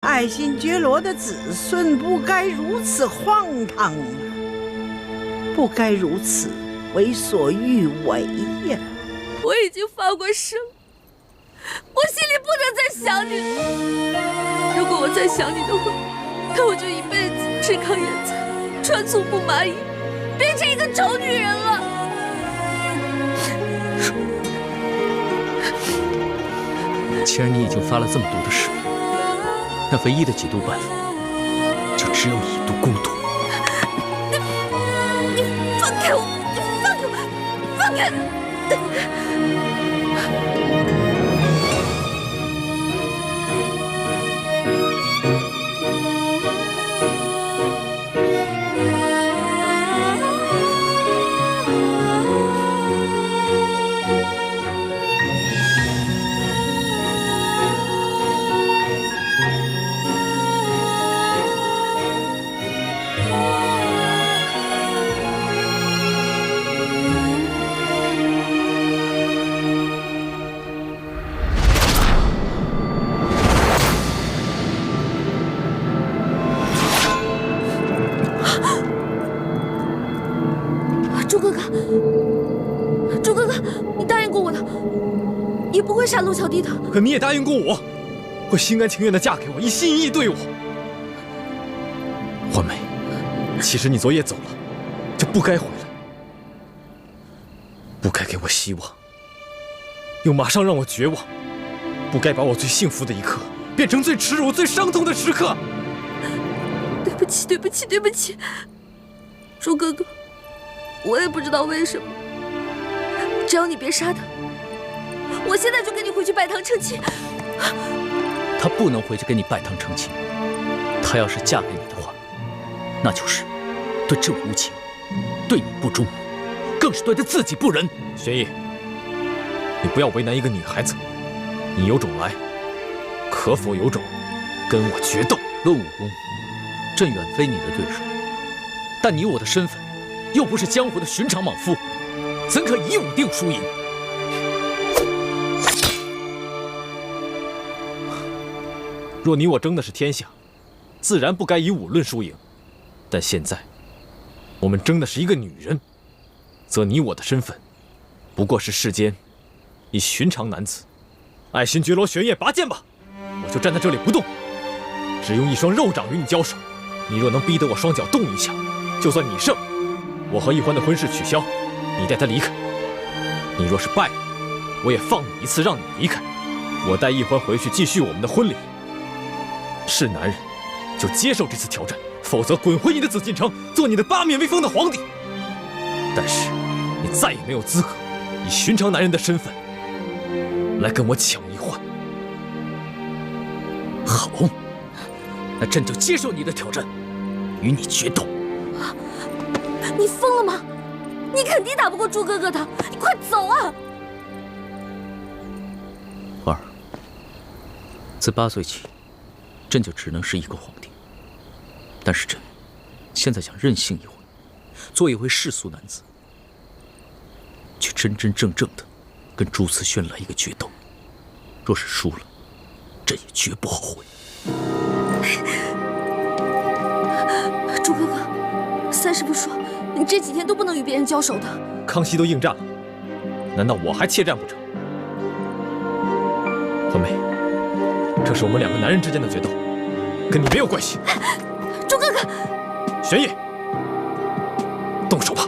爱新觉罗的子孙不该如此荒唐啊，不该如此为所欲为呀！我已经发过誓，我心里不能再想你了。如果我再想你的话，那我就一辈子吃糠咽菜，穿粗布麻衣，变成一个丑女人了。既然你已经发了这么毒的誓，那唯一的解毒办法，就只有以毒攻毒。你放开我！你放开我！放开！朱哥哥，你答应过我的，你不会杀陆巧弟的。可你也答应过我，会心甘情愿地嫁给我，一心一意对我。欢梅，其实你昨夜走了，就不该回来，不该给我希望，又马上让我绝望，不该把我最幸福的一刻变成最耻辱、最伤痛的时刻。对不起，对不起，对不起，朱哥哥。我也不知道为什么，只要你别杀他，我现在就跟你回去拜堂成亲。他不能回去跟你拜堂成亲，他要是嫁给你的话，那就是对这位无情，对你不忠，更是对他自己不仁。玄烨，你不要为难一个女孩子，你有种来，可否有种跟我决斗？论武功，朕远非你的对手，但你我的身份又不是江湖的寻常莽夫，怎可以武定输赢？若你我争的是天下，自然不该以武论输赢。但现在，我们争的是一个女人，则你我的身份，不过是世间一寻常男子。爱新觉罗玄烨，拔剑吧！我就站在这里不动，只用一双肉掌与你交手。你若能逼得我双脚动一下，就算你胜。我和易欢的婚事取消，你带他离开。你若是败了，我也放你一次，让你离开。我带易欢回去继续我们的婚礼。是男人，就接受这次挑战，否则滚回你的紫禁城，做你的八面威风的皇帝。但是，你再也没有资格以寻常男人的身份来跟我抢易欢。好，那朕就接受你的挑战，与你决斗。你疯了吗？你肯定打不过朱哥哥的，你快走啊！花儿，自8岁起，朕就只能是一个皇帝。但是朕现在想任性一回，做一回世俗男子，去真真正正的跟朱慈轩来一个决斗。若是输了，朕也绝不后悔。朱哥哥，三师傅说你这几天都不能与别人交手的。康熙都应战了，难道我还怯战不成？欢梅，这是我们两个男人之间的决斗，跟你没有关系。朱哥哥，玄烨，动手吧。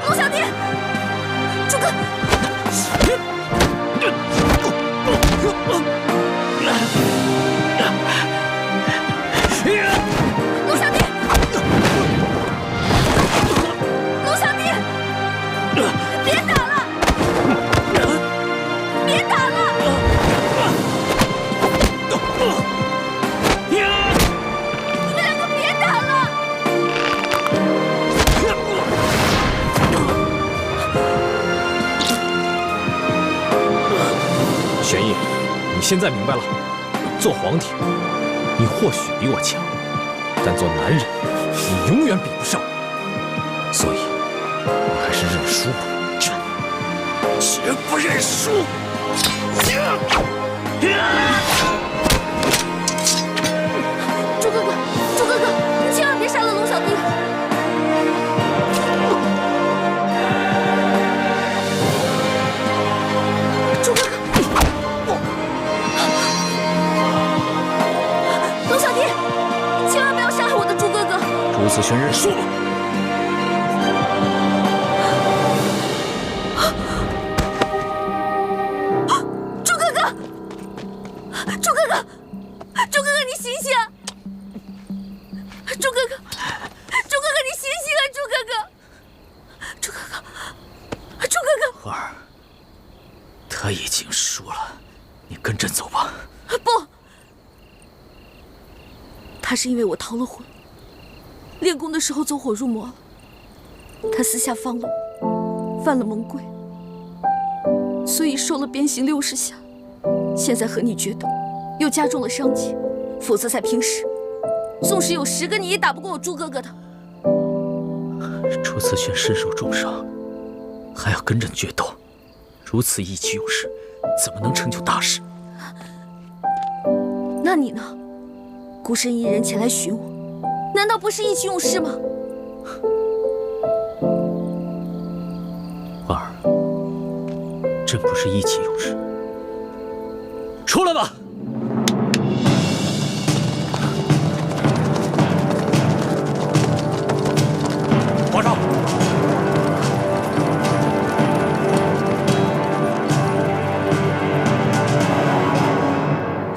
陆小弟，朱哥。玄烨，你现在明白了，做皇帝，你或许比我强，但做男人，你永远比不上我。所以，你还是认输吧。人不认输。朱哥哥，朱哥哥，你千万别杀了龙小弟！朱哥哥，龙小弟，千万不要杀害我的朱哥哥！朱子轩认输了。他已经输了，你跟朕走吧。不，他是因为我逃了婚，练功的时候走火入魔了。他私下放了我，犯了蒙规，所以受了鞭刑60下。现在和你决斗，又加重了伤疾，否则在平时，纵使有10个你也打不过我朱哥哥的。朱子轩身受重伤，还要跟朕决斗。如此意气用事，怎么能成就大事？那你呢？孤身一人前来寻我，难道不是意气用事吗？婉儿，朕不是意气用事。出来吧！皇上。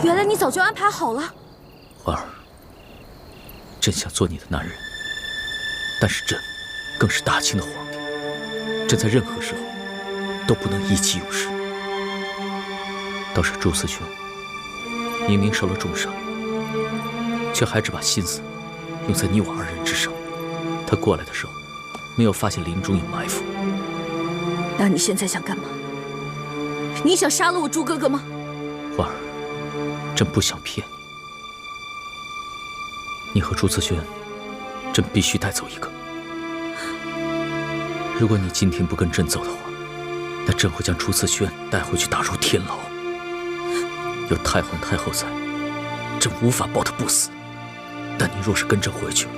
原来你早就安排好了。婉儿，朕想做你的男人，但是朕更是大清的皇帝，朕在任何时候都不能意气用事。倒是朱思轩，明明受了重伤，却还只把心思用在你我2人之上。他过来的时候，没有发现林中有埋伏。那你现在想干嘛？你想杀了我朱哥哥吗？婉儿，朕不想骗你。你和朱思轩，朕必须带走一个。如果你今天不跟朕走的话，那朕会将朱思轩带回去打入天牢。有太皇太后在，朕无法保他不死。但你若是跟朕回去了，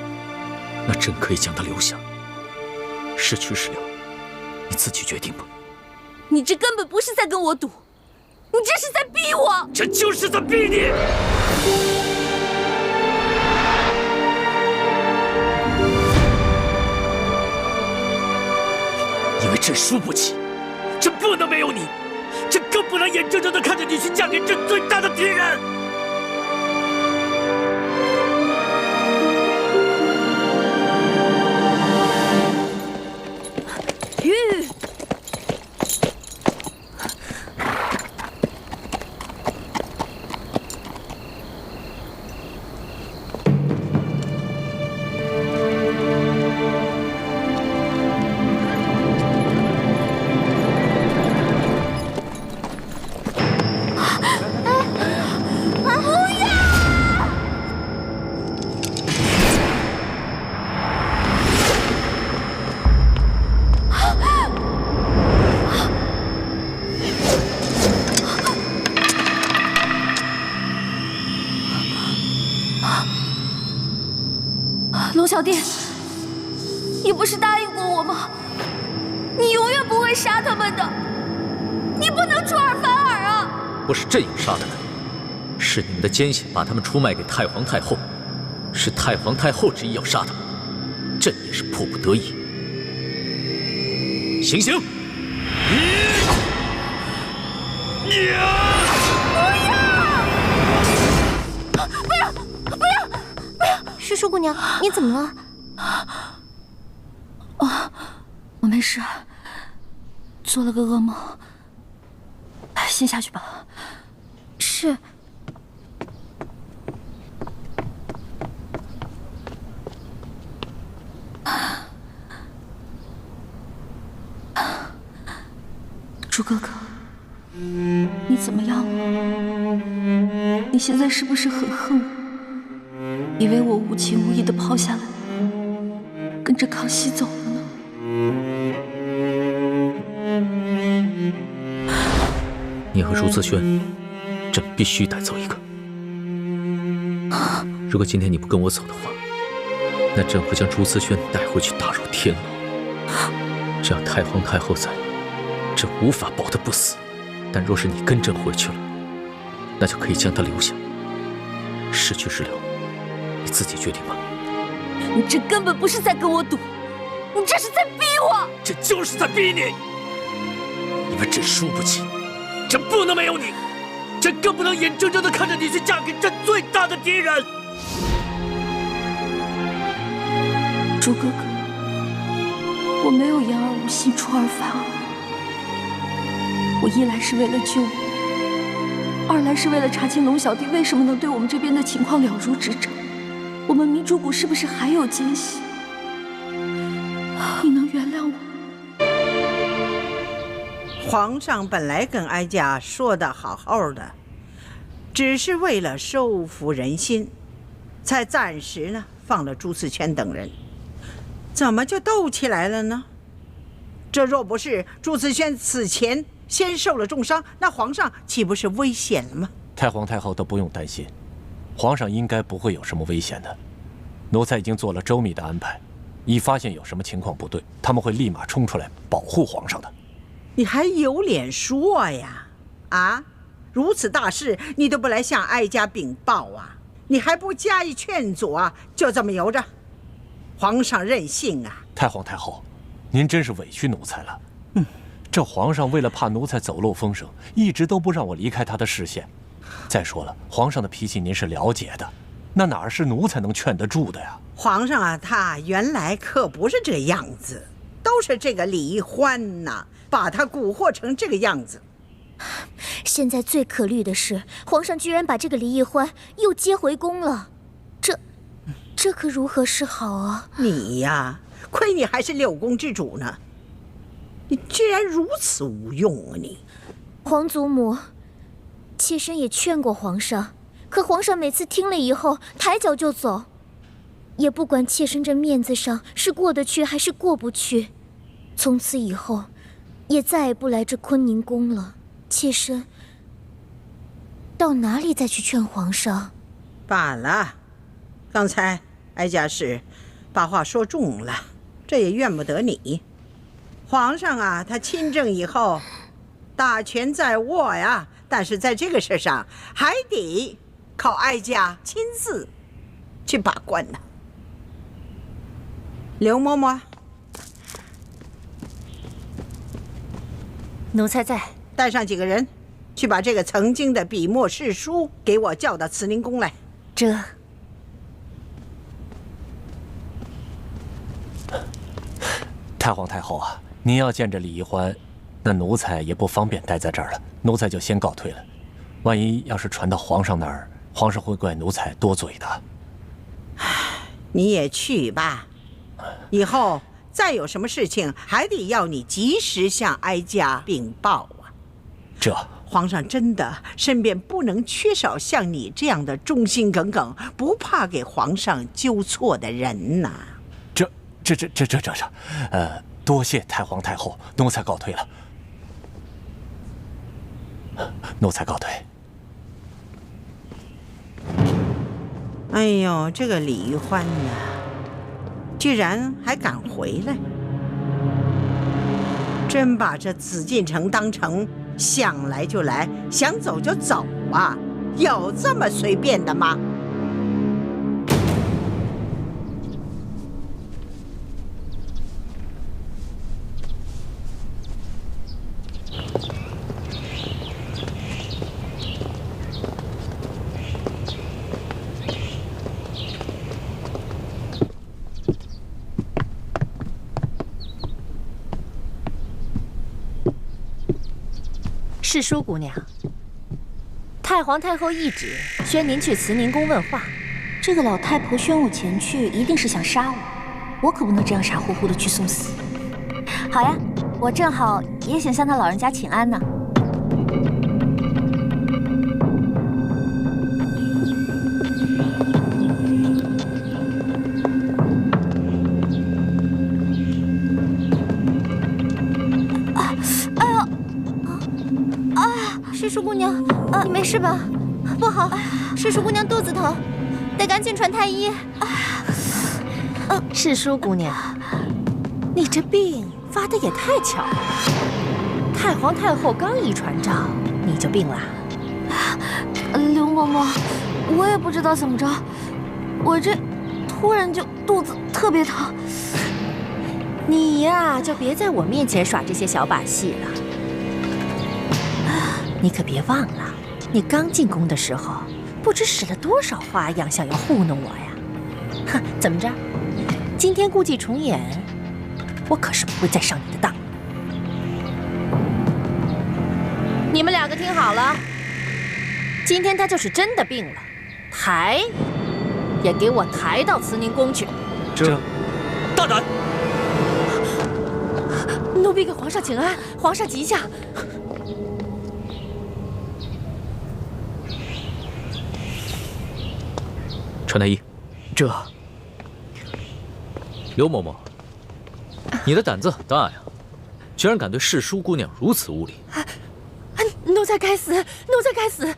那朕可以将他留下。是去是留，你自己决定吧。你这根本不是在跟我赌，你这是在逼我！这就是在逼你！因为朕输不起，朕不能没有你，朕更不能眼睁睁地看着你去嫁给朕最大的敌人。龙小弟，你不是答应过我吗？你永远不会杀他们的，你不能出尔反尔啊！不是朕要杀他们，是你们的奸细把他们出卖给太皇太后，是太皇太后执意要杀他们，朕也是迫不得已。行刑！师叔姑娘，你怎么了？我没事，做了个噩梦。先下去吧。是。朱哥哥，你怎么样了？你现在是不是很恨我？以为我无情无义地抛下了你，跟着康熙走了呢？你和朱自轩，朕必须带走一个。如果今天你不跟我走的话，那朕会将朱自轩带回去打入天牢。只要太皇太后在，朕无法保他不死。但若是你跟朕回去了，那就可以将他留下。是去是留，你自己决定吧。你这根本不是在跟我赌，你这是在逼我。这就是在逼你，因为朕输不起，朕不能没有你，朕更不能眼睁睁地看着你去嫁给朕最大的敌人。朱哥哥，我没有言而无信，出尔反尔。我一来是为了救你，二来是为了查清龙小弟为什么能对我们这边的情况了如指掌。我们明珠谷是不是还有奸细？你能原谅我？皇上本来跟哀家说的好好的，只是为了收服人心，才暂时呢放了朱自全等人。怎么就斗起来了呢？这若不是朱自轩此前先受了重伤，那皇上岂不是危险了吗？太皇太后都不用担心，皇上应该不会有什么危险的。奴才已经做了周密的安排，一发现有什么情况不对，他们会立马冲出来保护皇上的。你还有脸说呀？啊，如此大事你都不来向哀家禀报啊？你还不加以劝阻啊？就这么由着？皇上任性啊！太皇太后，您真是委屈奴才了。这皇上为了怕奴才走漏风声，一直都不让我离开他的视线。再说了，皇上的脾气您是了解的，那哪是奴才能劝得住的呀？皇上啊，他原来可不是这样子，都是这个李欢呐，把他蛊惑成这个样子。现在最可虑的是，皇上居然把这个李易欢又接回宫了，这可如何是好啊？你呀，亏你还是六宫之主呢，你居然如此无用啊你！皇祖母，妾身也劝过皇上，可皇上每次听了以后抬脚就走，也不管妾身这面子上是过得去还是过不去，从此以后也再也不来这坤宁宫了。妾身到哪里再去劝皇上？罢了，刚才哀家是把话说重了，这也怨不得你。皇上啊，他亲政以后，大权在握呀，但是在这个事上还得靠哀家亲自去把关呢。刘嬷嬷，奴才在。带上几个人，去把这个曾经的笔墨侍书给我叫到慈宁宫来。这太皇太后啊，您要见着李易欢，那奴才也不方便待在这儿了，奴才就先告退了。万一要是传到皇上那儿，皇上会怪奴才多嘴的。你也去吧，以后再有什么事情，还得要你及时向哀家禀报啊。这皇上真的身边不能缺少像你这样的忠心耿耿、不怕给皇上纠错的人呐。多谢太皇太后，奴才告退了。奴才告退。哎呦，这个李易欢呐，居然还敢回来，真把这紫禁城当成想来就来，想走就走啊？有这么随便的吗？是舒姑娘，太皇太后懿旨，宣您去慈宁宫问话。这个老太婆宣我前去，一定是想杀我，我可不能这样傻乎乎的去送死。好呀，我正好也想向她老人家请安呢。世淑姑娘，你没事吧？不好，世淑姑娘肚子疼，得赶紧传太医。世淑姑娘，你这病发的也太巧了。太皇太后刚一传诏，你就病了。刘嬷嬷，我也不知道怎么着，我这突然就肚子特别疼。你呀，就别在我面前耍这些小把戏了。你可别忘了，你刚进宫的时候，不知使了多少花样想要糊弄我呀！哼，怎么着？今天故伎重演，我可是不会再上你的当。你们两个听好了，今天他就是真的病了，抬也给我抬到慈宁宫去。这大胆！奴婢给皇上请安，皇上吉祥。传太医，这刘嬷嬷，你的胆子很大呀，居然敢对世淑姑娘如此无礼！奴才该死，奴才该死！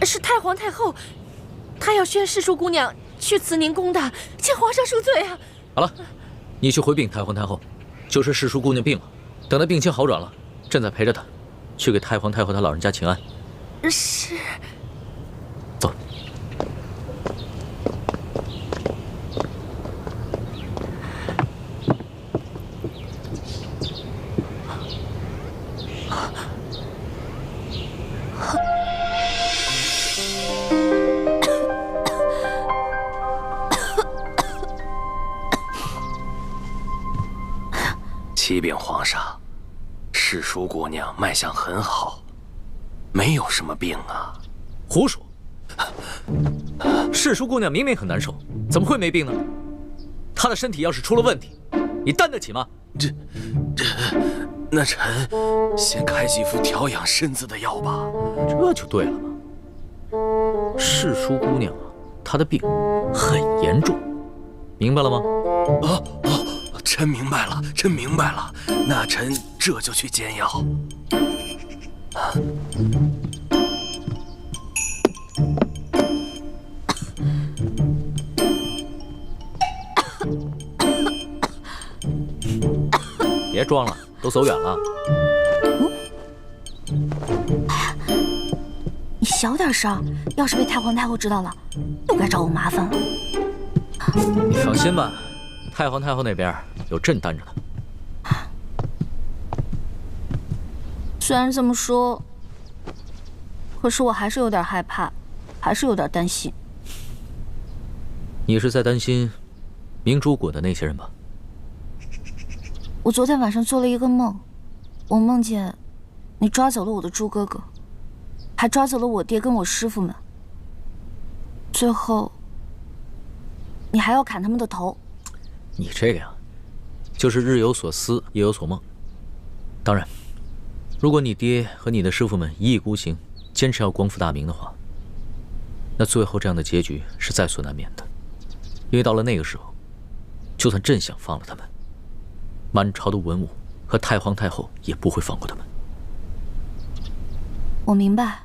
是太皇太后，她要宣世淑姑娘去慈宁宫的，请皇上恕罪啊！好了，你去回禀太皇太后，就是世淑姑娘病了，等她病情好转了，朕再陪着她，去给太皇太后她老人家请安。是。走。启禀皇上，世淑姑娘脉象很好，没有什么病啊。胡说！世淑姑娘明明很难受，怎么会没病呢？她的身体要是出了问题，你担得起吗？那臣先开几副调养身子的药吧。这就对了嘛。世淑姑娘啊，她的病很严重，明白了吗？臣明白了，臣明白了。那臣这就去煎药。别装了，都走远了。你小点声，要是被太皇太后知道了，又该找我麻烦了。你放心吧，太皇太后那边有朕担着呢。虽然这么说，可是我还是有点害怕，还是有点担心。你是在担心明珠谷的那些人吧？我昨天晚上做了一个梦，我梦见你抓走了我的猪哥哥，还抓走了我爹跟我师傅们，最后你还要砍他们的头。你这个呀，就是日有所思，夜有所梦。当然，如果你爹和你的师傅们一意孤行，坚持要光复大明的话，那最后这样的结局是在所难免的。因为到了那个时候，就算朕想放了他们，满朝的文武和太皇太后也不会放过他们。我明白，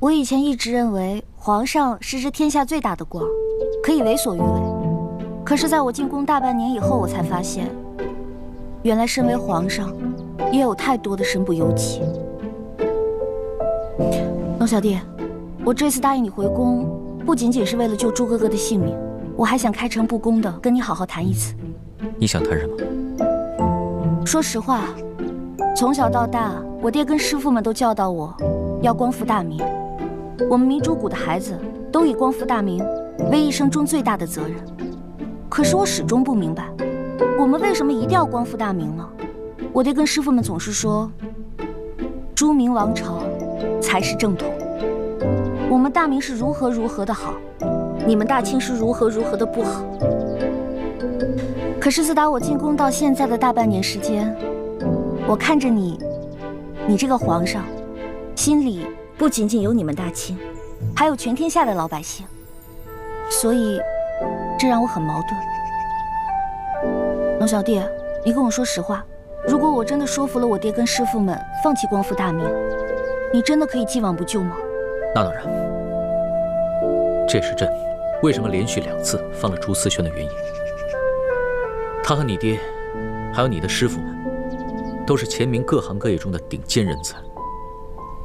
我以前一直认为皇上是这天下最大的官，可以为所欲为。可是在我进宫大半年以后，我才发现，原来身为皇上，也有太多的身不由己。龙小弟，我这次答应你回宫，不仅仅是为了救猪哥哥的性命，我还想开诚布公的跟你好好谈一次。你想谈什么？说实话，从小到大，我爹跟师傅们都教导我，要光复大明。我们明珠谷的孩子都以光复大明为一生中最大的责任。可是我始终不明白，我们为什么一定要光复大明呢？我爹跟师傅们总是说，朱明王朝才是正统。我们大明是如何如何的好，你们大清是如何如何的不好。可是自打我进宫到现在的大半年时间，我看着你这个皇上，心里不仅仅有你们大清，还有全天下的老百姓，所以这让我很矛盾。龙小弟，你跟我说实话，如果我真的说服了我爹跟师傅们放弃光复大明，你真的可以既往不咎吗？那当然，这是朕为什么连续2次放了朱思轩的原因。他和你爹，还有你的师傅们，都是前明各行各业中的顶尖人才。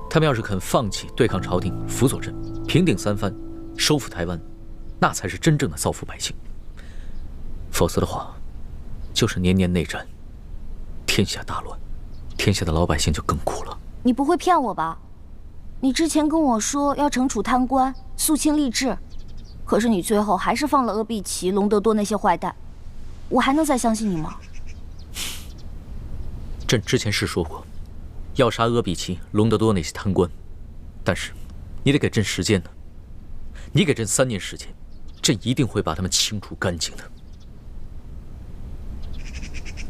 他们要是肯放弃对抗朝廷，辅佐朕，平定三藩，收复台湾，那才是真正的造福百姓。否则的话，就是年年内战，天下大乱，天下的老百姓就更苦了。你不会骗我吧？你之前跟我说要惩处贪官，肃清吏治，可是你最后还是放了阿碧琪、隆德多那些坏蛋，我还能再相信你吗？朕之前是说过，要杀阿碧琪、隆德多那些贪官，但是你得给朕时间呢。你给朕3年时间，朕一定会把他们清除干净的。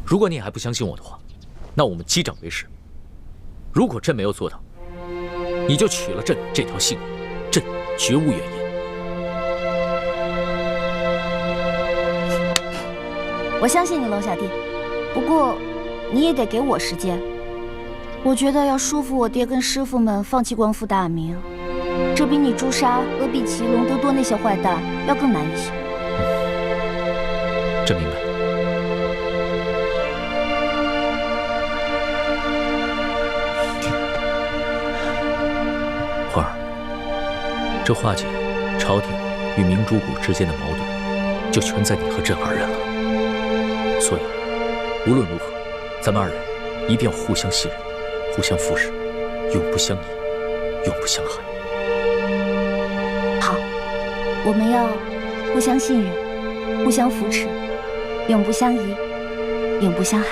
如果你还不相信我的话，那我们击掌为誓。如果朕没有做到，你就取了朕这条性命，朕绝无怨言。我相信你，娄小弟。不过，你也得给我时间。我觉得要说服我爹跟师傅们放弃光复大明，这比你诛杀阿碧琪、隆德多那些坏蛋要更难一些。朕明白。花儿，这化解朝廷与明珠谷之间的矛盾，就全在你和朕2人了。所以，无论如何，咱们2人一定要互相信任，互相扶持，永不相疑，永不相害。好，我们要互相信任，互相扶持，永不相疑，永不相害。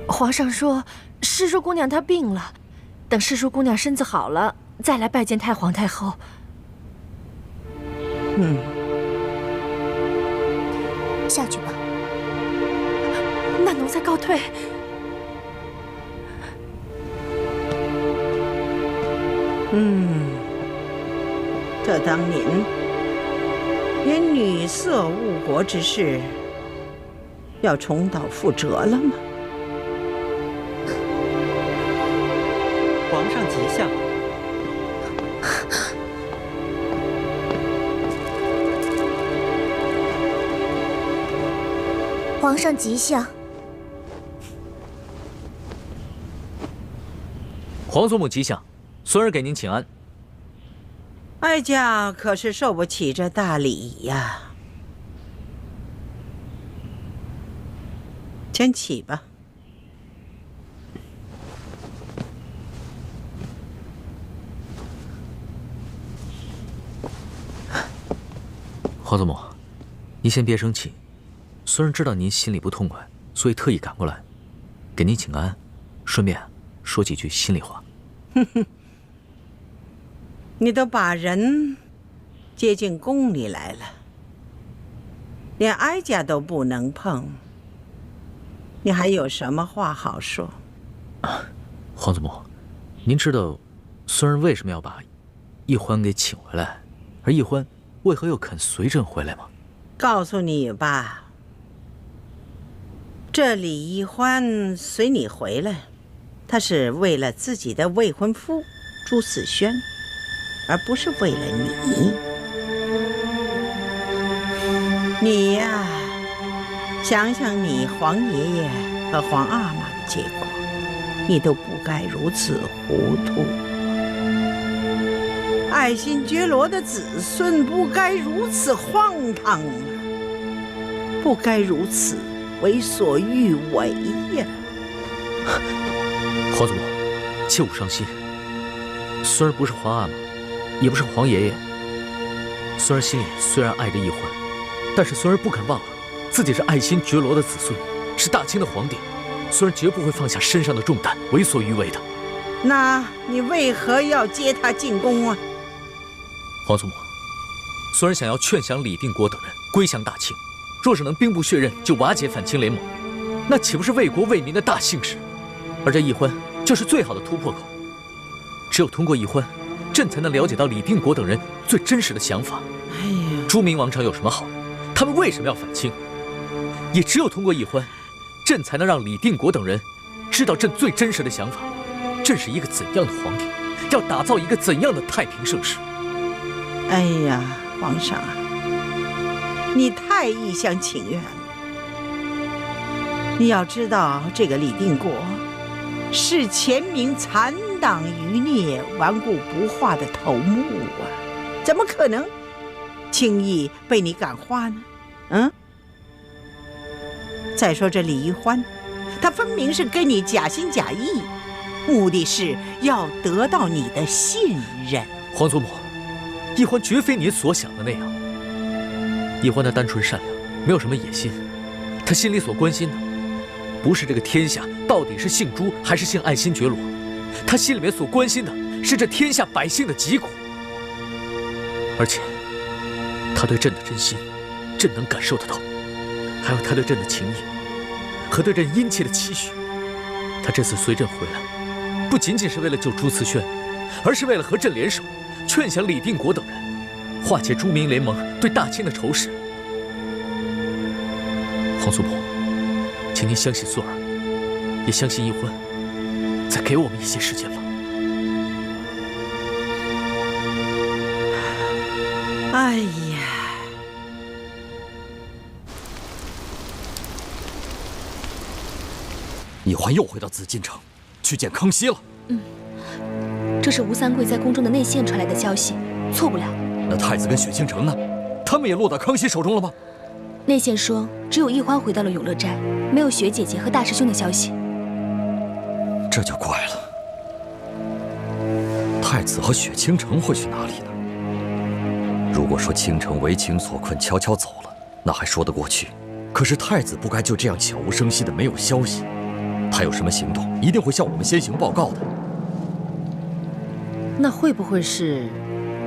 皇上说，世淑姑娘她病了，等世淑姑娘身子好了，再来拜见太皇太后。下去吧。那奴才告退。这当您因女色误国之事，要重蹈覆辙了吗？皇上吉祥。皇上吉祥。皇祖母吉祥，孙儿给您请安。哀家可是受不起这大礼呀。先起吧。皇祖母，您先别生气。孙儿知道您心里不痛快，所以特意赶过来，给您请安，顺便说几句心里话。你都把人接进宫里来了，连哀家都不能碰，你还有什么话好说？皇祖母，您知道孙儿为什么要把奕欢给请回来，而奕欢为何又肯随朕回来吗？告诉你吧，这李奕欢随你回来，他是为了自己的未婚夫朱思轩，而不是为了你。你呀，想想你皇爷爷和皇阿玛的结果，你都不该如此糊涂。爱新觉罗的子孙不该如此荒唐，不该如此为所欲为呀！皇祖母，切勿伤心。孙儿不是皇阿玛，也不是皇爷爷。孙儿心里虽然爱着奕欢，但是孙儿不肯忘了自己是爱新觉罗的子孙，是大清的皇帝。孙儿绝不会放下身上的重担，为所欲为的。那你为何要接他进宫啊？皇祖母，孙儿想要劝降李定国等人归降大清，若是能兵不血刃就瓦解反清联盟，那岂不是为国为民的大幸事？而这奕欢就是最好的突破口。只有通过奕欢，朕才能了解到李定国等人最真实的想法。朱明王朝有什么好，他他们为什么要反清？也只有通过议欢，朕才能让李定国等人知道朕最真实的想法。朕是一个怎样的皇帝，要打造一个怎样的太平盛世。哎呀，皇上啊，你太一厢情愿了。你要知道，这个李定国是前明残党余孽、顽固不化的头目啊，怎么可能轻易被你感化呢？再说这李易欢，他分明是跟你假心假意，目的是要得到你的信任。皇祖母，易欢绝非您所想的那样。易欢他单纯善良，没有什么野心，他心里所关心的不是这个天下到底是姓朱还是姓爱新觉罗，他心里面所关心的是这天下百姓的疾苦。而且他对朕的真心，朕能感受得到，还有他对朕的情谊和对朕殷切的期许。他这次随朕回来，不仅仅是为了救朱慈轩，而是为了和朕联手，劝降李定国等人，化解朱明联盟对大清的仇视。皇祖母，请您相信素儿，也相信易欢，再给我们一些时间吧。哎呀，易欢又回到紫禁城，去见康熙了。这是吴三桂在宫中的内线传来的消息，错不了。那太子跟雪清城呢？他们也落到康熙手中了吗？内线说，只有易欢回到了永乐斋，没有雪姐姐和大师兄的消息。这就怪了。太子和雪清城会去哪里呢？如果说倾城为情所困，悄悄走了，那还说得过去。可是太子不该就这样悄无声息的没有消息，他有什么行动，一定会向我们先行报告的。那会不会是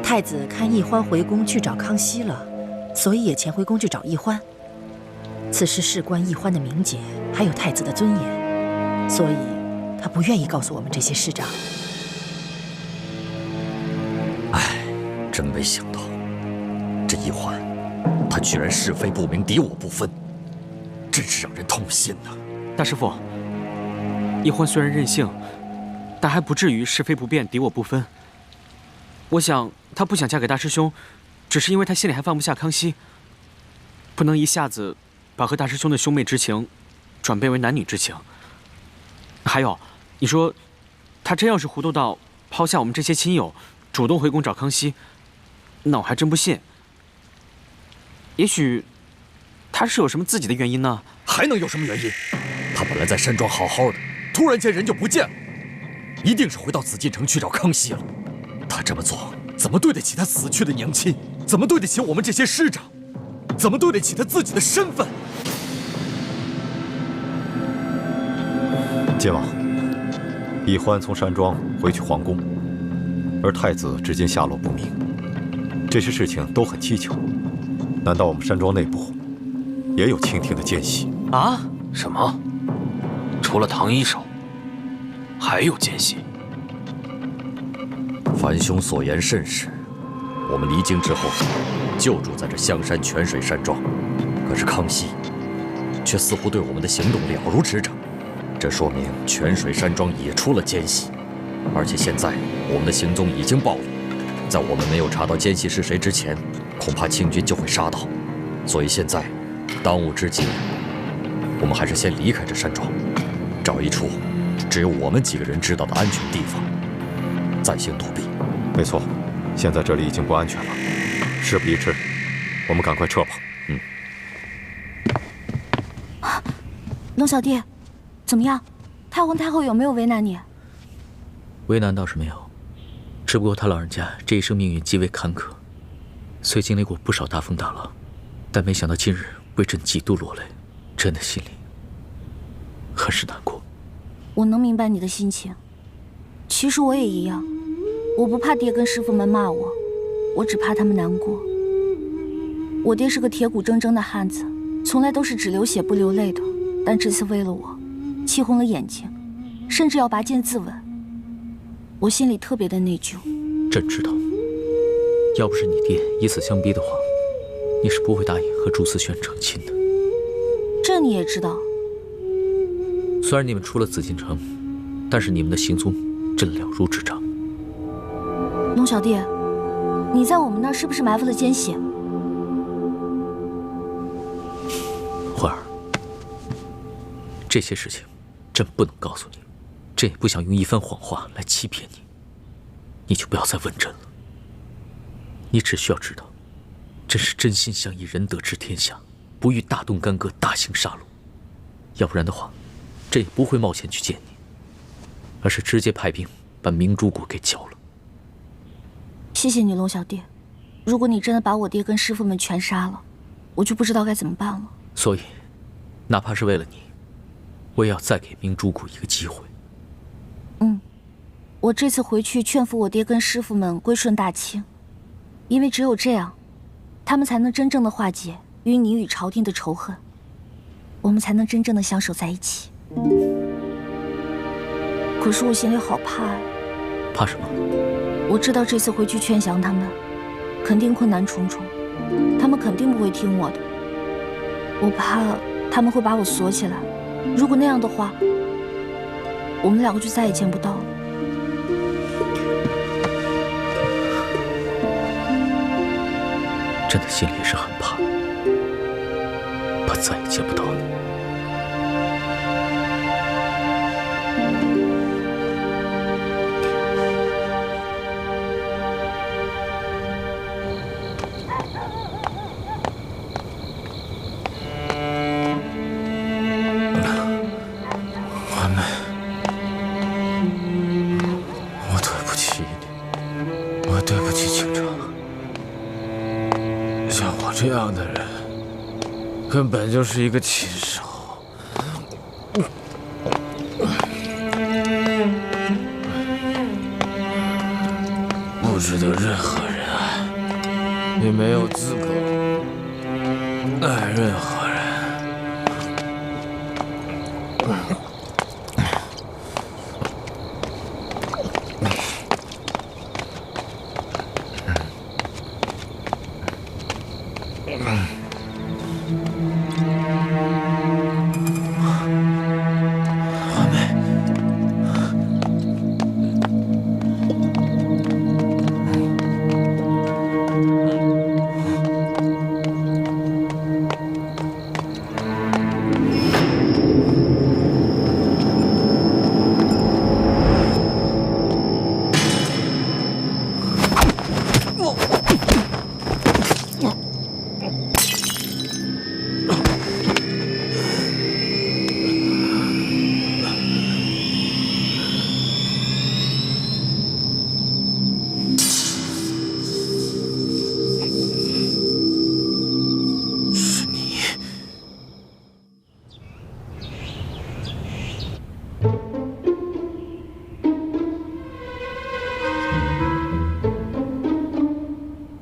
太子看易欢回宫去找康熙了，所以也潜回宫去找易欢？此事事关易欢的名节，还有太子的尊严，所以他不愿意告诉我们这些事长。唉，真没想到，这易欢，他居然是非不明，敌我不分，真是让人痛心呐！大师父，易欢虽然任性，但还不至于是非不辨，敌我不分。我想她不想嫁给大师兄，只是因为她心里还放不下康熙，不能一下子把和大师兄的兄妹之情转变为男女之情。还有，你说她真要是糊涂到抛下我们这些亲友，主动回宫找康熙，那我还真不信。也许她是有什么自己的原因呢？还能有什么原因？她本来在山庄好好的，突然间人就不见了，一定是回到紫禁城去找康熙了。他这么做，怎么对得起他死去的娘亲？怎么对得起我们这些师长？怎么对得起他自己的身份？晋王，易欢从山庄回去皇宫，而太子至今下落不明，这些事情都很蹊跷。难道我们山庄内部也有倾听的奸细？啊？什么？除了唐一手，还有奸细？樊兄所言甚是，我们离京之后就住在这香山泉水山庄，可是康熙却似乎对我们的行动了如指掌，这说明泉水山庄也出了奸细，而且现在我们的行踪已经暴露，在我们没有查到奸细是谁之前，恐怕清军就会杀到，所以现在当务之急，我们还是先离开这山庄，找一处只有我们几个人知道的安全地方，再行躲避。没错，现在这里已经不安全了，事不宜迟，我们赶快撤吧。龙小弟，怎么样？太皇太后有没有为难你？为难倒是没有，只不过他老人家这一生命运极为坎坷，虽经历过不少大风大浪，但没想到今日为朕几度落泪，朕的心里很是难过。我能明白你的心情，其实我也一样。我不怕爹跟师傅们骂我，我只怕他们难过。我爹是个铁骨铮铮的汉子，从来都是只流血不流泪的，但这次为了我，气红了眼睛，甚至要拔剑自刎。我心里特别的内疚。朕知道，要不是你爹以死相逼的话，你是不会答应和朱思轩成亲的。这你也知道？虽然你们出了紫禁城，但是你们的行踪朕了如指掌。龙小弟，你在我们那儿是不是埋伏了奸细？慧儿，这些事情朕不能告诉你，朕也不想用一番谎话来欺骗你，你就不要再问朕了。你只需要知道，朕是真心想以仁德治天下，不欲大动干戈、大兴杀戮。要不然的话，朕也不会冒险去见你，而是直接派兵把明珠谷给剿了。谢谢你，龙小弟。如果你真的把我爹跟师傅们全杀了，我就不知道该怎么办了。所以，哪怕是为了你，我也要再给明珠谷一个机会。我这次回去劝服我爹跟师傅们归顺大清，因为只有这样，他们才能真正的化解与你与朝廷的仇恨，我们才能真正的相守在一起。可是我心里好怕呀。怕什么？我知道这次回去劝降他们，肯定困难重重，他们肯定不会听我的。我怕他们会把我锁起来，如果那样的话，我们两个就再也见不到了。朕的心里也是很怕，怕再也见不到你。我对不起你，我对不起清城。像我这样的人，根本就是一个禽兽。不值得任何人爱，也没有资格爱任何人。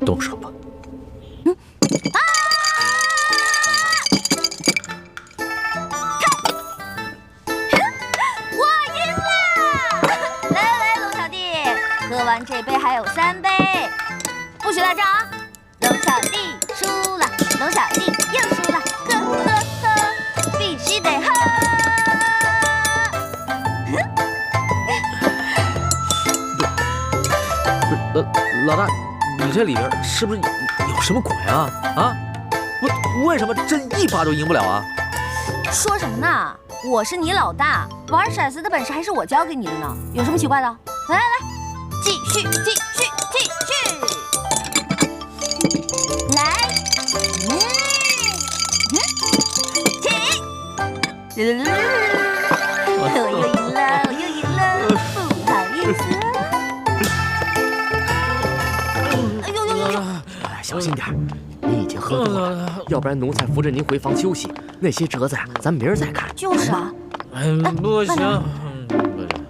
动手吧。我赢了！来，龙小弟，喝完这杯还有3杯，不许赖账啊！龙小弟输了，龙小弟又输了，喝，必须得喝！老大，你这里边是不是有什么鬼啊？啊，为什么朕一把都赢不了啊？说什么呢？我是你老大，玩骰子的本事还是我教给你的呢，有什么奇怪的？来，继续，来，起，我又赢了，不好意思。小心点，你已经喝多了，要不然奴才扶着您回房休息。那些折子呀，咱明儿再看。就是啊。不行，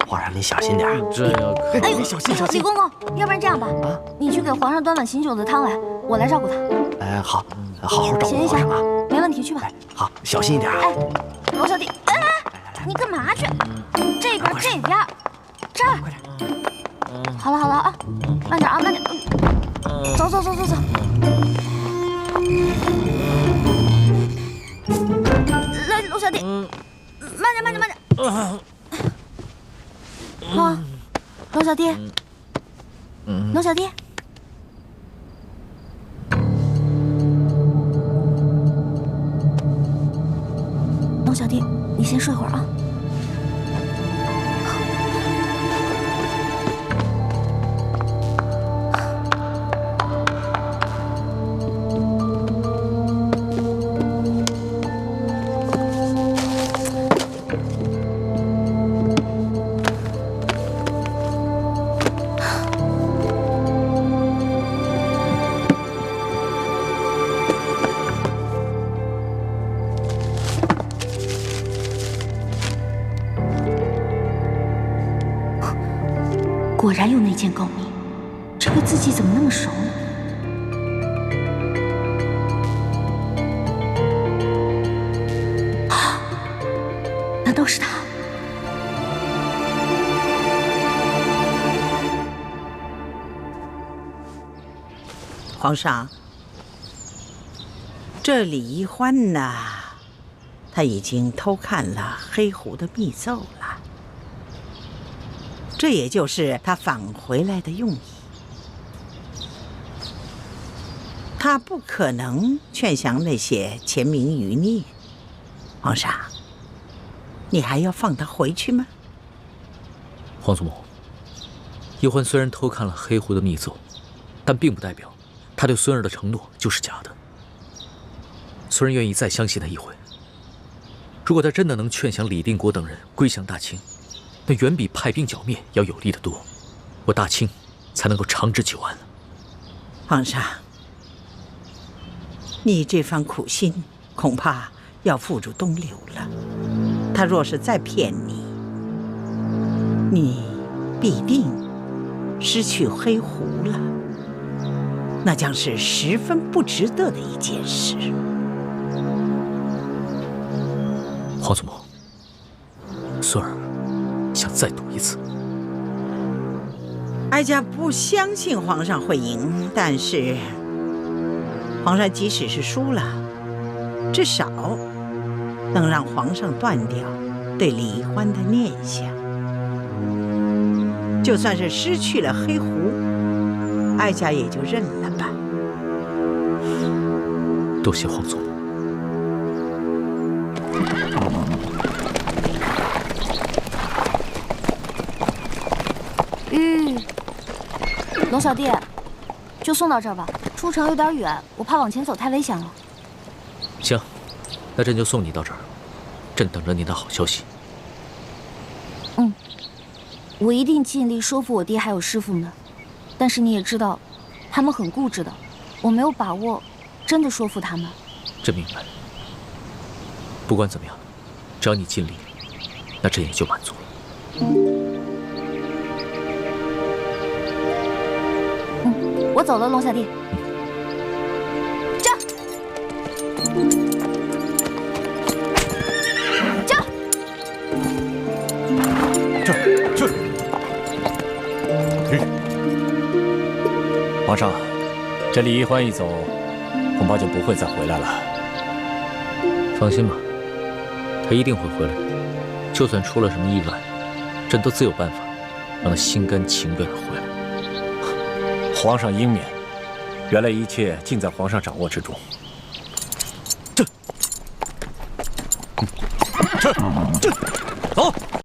皇上您小心点。这要哎呦，小心！李公公，要不然这样吧，你去给皇上端碗醒酒的汤来，我来照顾他。哎，好好照顾皇上啊。没问题，去吧。好，小心一点。哎，罗小弟，哎，你干嘛去？这边，这儿。快点。好了啊，慢点啊，慢点。走。来，龙小弟，慢点，慢点，慢点。龙小弟，龙小弟。龙小弟，你先睡会儿啊。果然有那件狗命，这个字迹怎么那么熟呢？啊，难道是他？皇上，这李一欢呐，他已经偷看了黑狐的密奏了。这也就是他返回来的用意。他不可能劝降那些潜民余孽。皇上，你还要放他回去吗？皇祖母，一欢虽然偷看了黑狐的密奏，但并不代表他对孙儿的承诺就是假的。孙儿愿意再相信他一回。如果他真的能劝降李定国等人归降大清，那远比派兵剿灭要有利得多，我大清才能够长治久安。皇上，你这番苦心恐怕要付诸东流了。他若是再骗你，你必定失去黑狐了，那将是十分不值得的一件事。皇祖母，孙儿想再赌一次。哀家不相信皇上会赢，但是皇上即使是输了，至少能让皇上断掉对李一欢的念想。就算是失去了黑狐，哀家也就认了吧。多谢皇祖母。龙小弟，就送到这儿吧。出城有点远，我怕往前走太危险了。行，那朕就送你到这儿，朕等着你的好消息。我一定尽力说服我爹还有师傅们，但是你也知道，他们很固执的，我没有把握真的说服他们。朕明白。不管怎么样，只要你尽力，那朕也就满足了。我走了，龙小弟。驾！驾！这。皇上，这李一欢一走，恐怕就不会再回来了。放心吧，他一定会回来的。就算出了什么意外，朕都自有办法让他心甘情愿地回来。皇上英明，原来一切尽在皇上掌握之中。这。